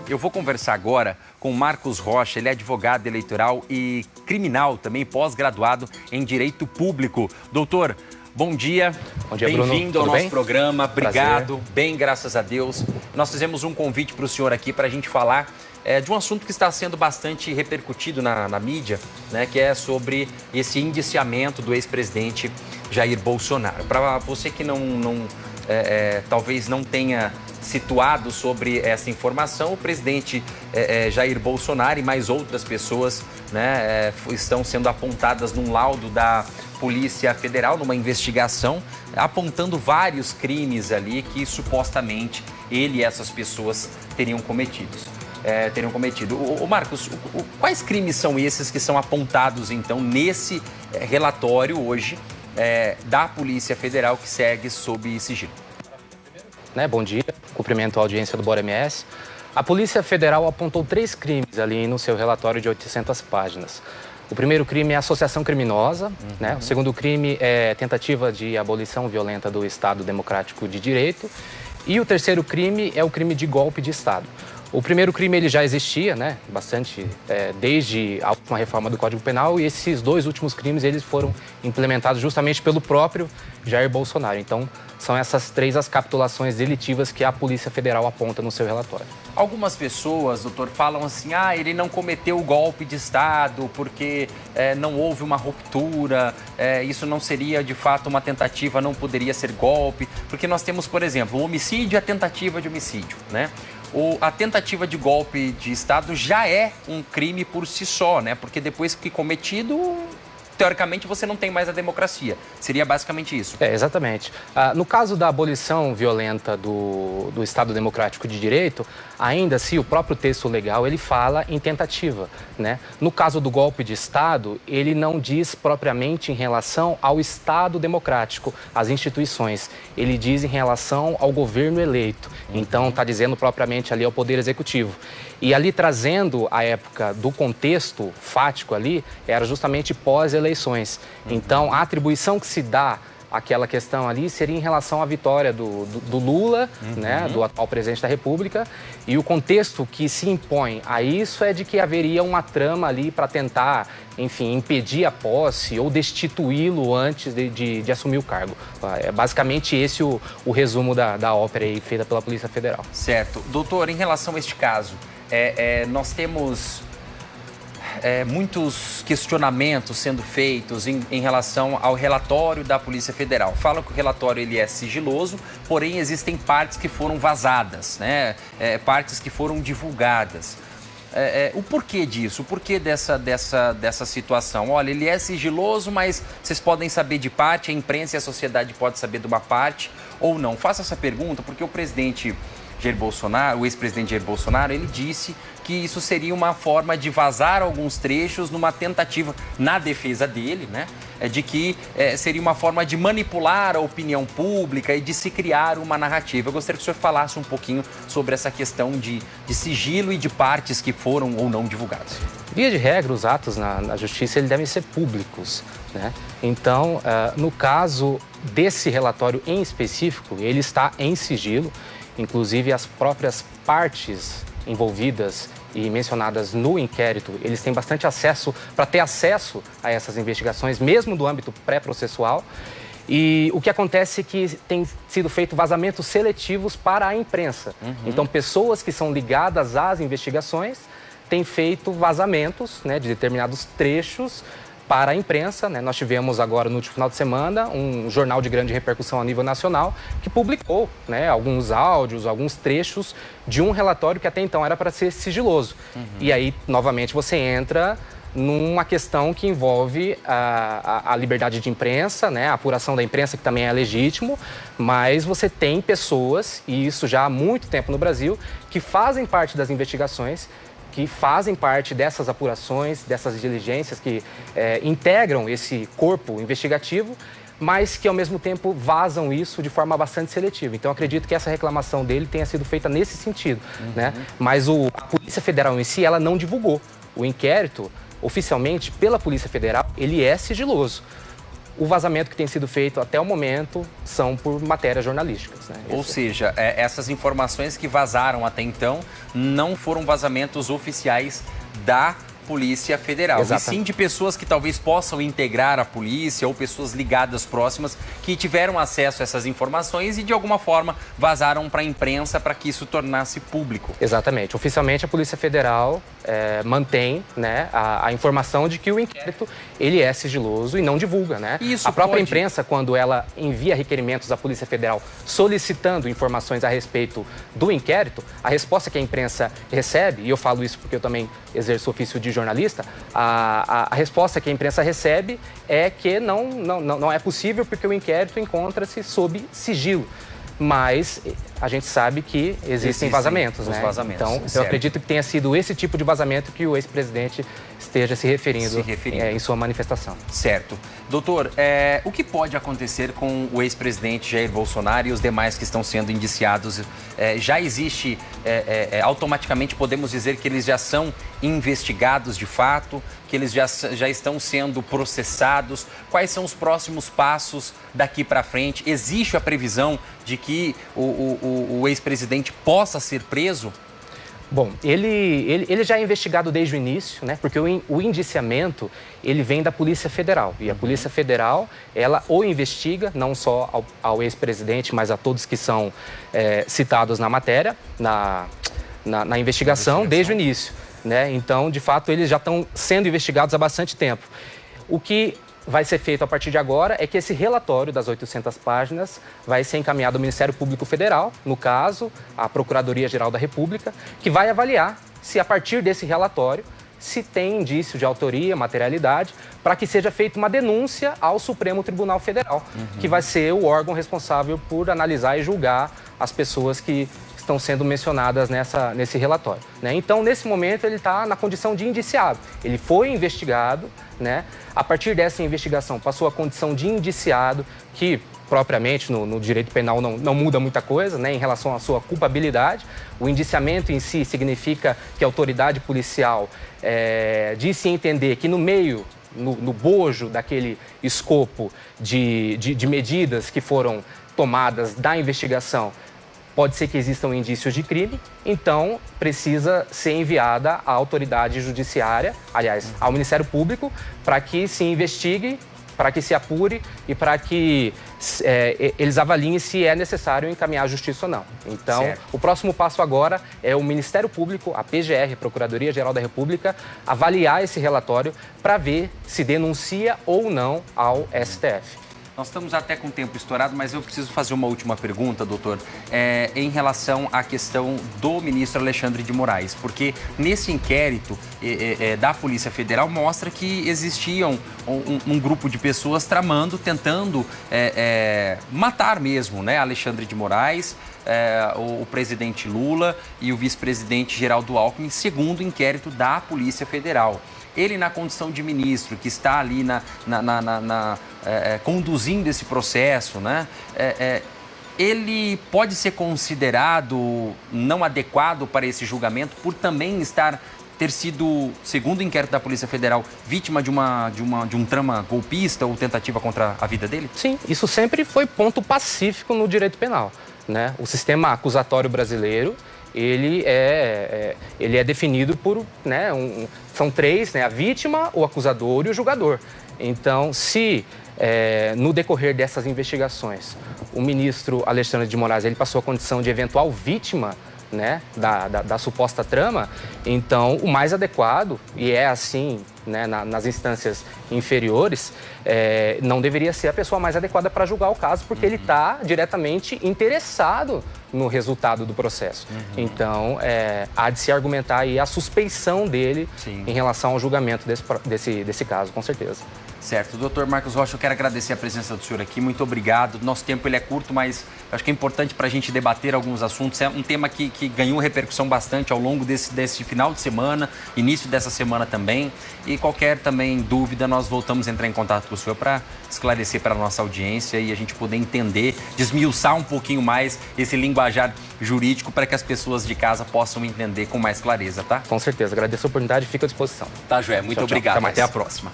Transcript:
Eu vou conversar agora com Marcos Rocha, ele é advogado eleitoral e criminal, também pós-graduado em Direito Público. Doutor, bom dia. Bom dia, Bruno. Bem-vindo ao nosso programa. Obrigado. Prazer. Bem, graças a Deus. Nós fizemos um convite para o senhor aqui para a gente falar de um assunto que está sendo bastante repercutido na mídia, né, que é sobre esse indiciamento do ex-presidente Jair Bolsonaro. Para você que talvez não tenha situado sobre essa informação, o presidente Jair Bolsonaro e mais outras pessoas, né, estão sendo apontadas num laudo da Polícia Federal, numa investigação, apontando vários crimes ali que supostamente ele e essas pessoas teriam cometido. Ô Marcos, quais crimes são esses que são apontados então nesse relatório hoje da Polícia Federal que segue sob sigilo? Bom dia, cumprimento a audiência do Bora MS. A Polícia Federal apontou 3 crimes ali no seu relatório de 800 páginas. O primeiro crime é associação criminosa, né? O segundo crime é tentativa de abolição violenta do Estado Democrático de Direito. E o terceiro crime é o crime de golpe de Estado. O primeiro crime ele já existia, né, bastante, desde a última reforma do Código Penal, e esses 2 últimos crimes eles foram implementados justamente pelo próprio Jair Bolsonaro. Então, são essas 3 as capitulações delitivas que a Polícia Federal aponta no seu relatório. Algumas pessoas, doutor, falam assim, ele não cometeu o golpe de Estado porque não houve uma ruptura, isso não seria de fato uma tentativa, não poderia ser golpe, porque nós temos, por exemplo, o homicídio e a tentativa de homicídio, né? A tentativa de golpe de Estado já é um crime por si só, né? Porque depois que cometido, teoricamente, você não tem mais a democracia. Seria basicamente isso. Exatamente. No caso da abolição violenta do Estado Democrático de Direito, ainda assim, o próprio texto legal, ele fala em tentativa, né? No caso do golpe de Estado, ele não diz propriamente em relação ao Estado Democrático, às instituições. Ele diz em relação ao governo eleito. Então, está dizendo propriamente ali ao Poder Executivo. E ali trazendo a época do contexto fático ali, era justamente pós-eleições. Então, a atribuição que se dá àquela questão ali seria em relação à vitória do Lula, né, do atual presidente da República, e o contexto que se impõe a isso é de que haveria uma trama ali para tentar, enfim, impedir a posse ou destituí-lo antes de assumir o cargo. É basicamente esse o resumo da ópera aí feita pela Polícia Federal. Certo. Doutor, em relação a este caso, nós temos muitos questionamentos sendo feitos em relação ao relatório da Polícia Federal. Fala que o relatório ele é sigiloso, porém existem partes que foram vazadas, né? Partes que foram divulgadas. O porquê disso? O porquê dessa situação? Olha, ele é sigiloso, mas vocês podem saber de parte, a imprensa e a sociedade podem saber de uma parte ou não. Faça essa pergunta porque o presidente Jair Bolsonaro, o ex-presidente Jair Bolsonaro, ele disse que isso seria uma forma de vazar alguns trechos numa tentativa, na defesa dele, né, de que seria uma forma de manipular a opinião pública e de se criar uma narrativa. Eu gostaria que o senhor falasse um pouquinho sobre essa questão de sigilo e de partes que foram ou não divulgadas. Via de regra, os atos na justiça eles devem ser públicos, né? Então, no caso desse relatório em específico, ele está em sigilo. Inclusive, as próprias partes envolvidas e mencionadas no inquérito, eles têm bastante acesso, para ter acesso a essas investigações, mesmo do âmbito pré-processual. E o que acontece é que tem sido feito vazamentos seletivos para a imprensa. Então, pessoas que são ligadas às investigações têm feito vazamentos, né, de determinados trechos para a imprensa, né? Nós tivemos agora, no último final de semana, um jornal de grande repercussão a nível nacional que publicou, né, alguns áudios, alguns trechos de um relatório que até então era para ser sigiloso. E aí, novamente, você entra numa questão que envolve a liberdade de imprensa, né, a apuração da imprensa, que também é legítimo, mas você tem pessoas, e isso já há muito tempo no Brasil, que fazem parte das investigações, que fazem parte dessas apurações, dessas diligências, que integram esse corpo investigativo, mas que, ao mesmo tempo, vazam isso de forma bastante seletiva. Então, acredito que essa reclamação dele tenha sido feita nesse sentido, né? Mas a Polícia Federal em si, ela não divulgou. O inquérito, oficialmente, pela Polícia Federal, ele é sigiloso. o vazamento que tem sido feito até o momento são por matérias jornalísticas, né? Ou seja, essas informações que vazaram até então não foram vazamentos oficiais da Polícia Federal, e sim de pessoas que talvez possam integrar a polícia ou pessoas ligadas próximas que tiveram acesso a essas informações e de alguma forma vazaram para a imprensa para que isso tornasse público. Exatamente. Oficialmente a Polícia Federal mantém, né, a informação de que o inquérito ele é sigiloso e não divulga, né? Isso a própria imprensa, quando ela envia requerimentos à Polícia Federal solicitando informações a respeito do inquérito, a resposta que a imprensa recebe, e eu falo isso porque eu também exerço ofício de jornalista, a resposta que a imprensa recebe é que não é possível porque o inquérito encontra-se sob sigilo. Mas a gente sabe que existem vazamentos, né? Então, eu acredito que tenha sido esse tipo de vazamento que o ex-presidente esteja se referindo. Em sua manifestação. Certo. Doutor, o que pode acontecer com o ex-presidente Jair Bolsonaro e os demais que estão sendo indiciados? Já existe, automaticamente podemos dizer que eles já são investigados de fato, que eles já estão sendo processados? Quais são os próximos passos daqui para frente? Existe a previsão de que o ex-presidente possa ser preso? Bom, ele já é investigado desde o início, né? Porque o indiciamento, ele vem da Polícia Federal. E a Polícia Federal, ela o investiga, não só ao ex-presidente, mas a todos que são citados na matéria, na investigação, desde o início, né? Então, de fato, eles já estão sendo investigados há bastante tempo. O que vai ser feito a partir de agora é que esse relatório das 800 páginas vai ser encaminhado ao Ministério Público Federal, no caso, à Procuradoria-Geral da República, que vai avaliar se a partir desse relatório se tem indício de autoria, materialidade, para que seja feita uma denúncia ao Supremo Tribunal Federal, que vai ser o órgão responsável por analisar e julgar as pessoas que estão sendo mencionadas nesse relatório, né? Então, nesse momento, ele está na condição de indiciado. Ele foi investigado, né? A partir dessa investigação, passou a condição de indiciado, que propriamente no direito penal não muda muita coisa, né, em relação à sua culpabilidade. O indiciamento em si significa que a autoridade policial disse entender que no meio, no bojo daquele escopo de medidas que foram tomadas da investigação, pode ser que existam indícios de crime, então precisa ser enviada à autoridade judiciária, aliás, ao Ministério Público, para que se investigue, para que se apure e para que eles avaliem se é necessário encaminhar à justiça ou não. Então, o próximo passo agora é o Ministério Público, a PGR, Procuradoria-Geral da República, avaliar esse relatório para ver se denuncia ou não ao STF. Nós estamos até com o tempo estourado, mas eu preciso fazer uma última pergunta, doutor, em relação à questão do ministro Alexandre de Moraes, porque nesse inquérito da Polícia Federal mostra que existiam um grupo de pessoas tramando, tentando matar mesmo, né, Alexandre de Moraes, o presidente Lula e o vice-presidente Geraldo Alckmin, segundo o inquérito da Polícia Federal. Ele, na condição de ministro, que está ali conduzindo esse processo, né? Ele pode ser considerado não adequado para esse julgamento por também ter sido, segundo o inquérito da Polícia Federal, vítima de um trama golpista ou tentativa contra a vida dele? Sim, isso sempre foi ponto pacífico no direito penal, né? O sistema acusatório brasileiro, ele é definido por, né, são três, né, a vítima, o acusador e o julgador. Então, se no decorrer dessas investigações o ministro Alexandre de Moraes ele passou a condição de eventual vítima, né, da suposta trama, então o mais adequado, e é assim, né, nas instâncias inferiores, não deveria ser a pessoa mais adequada para julgar o caso, porque ele está diretamente interessado no resultado do processo. Então, há de se argumentar aí a suspeição dele em relação ao julgamento desse caso, com certeza. Certo. Doutor Marcos Rocha, eu quero agradecer a presença do senhor aqui. Muito obrigado. Nosso tempo ele é curto, mas acho que é importante para a gente debater alguns assuntos. É um tema que ganhou repercussão bastante ao longo desse final de semana, início dessa semana também. E qualquer também dúvida, nós voltamos a entrar em contato com o senhor para esclarecer para a nossa audiência e a gente poder entender, desmiuçar um pouquinho mais esse linguajar jurídico para que as pessoas de casa possam entender com mais clareza, tá? Com certeza. Agradeço a oportunidade e fico à disposição. Tá, Joé. Muito obrigado. Até a próxima.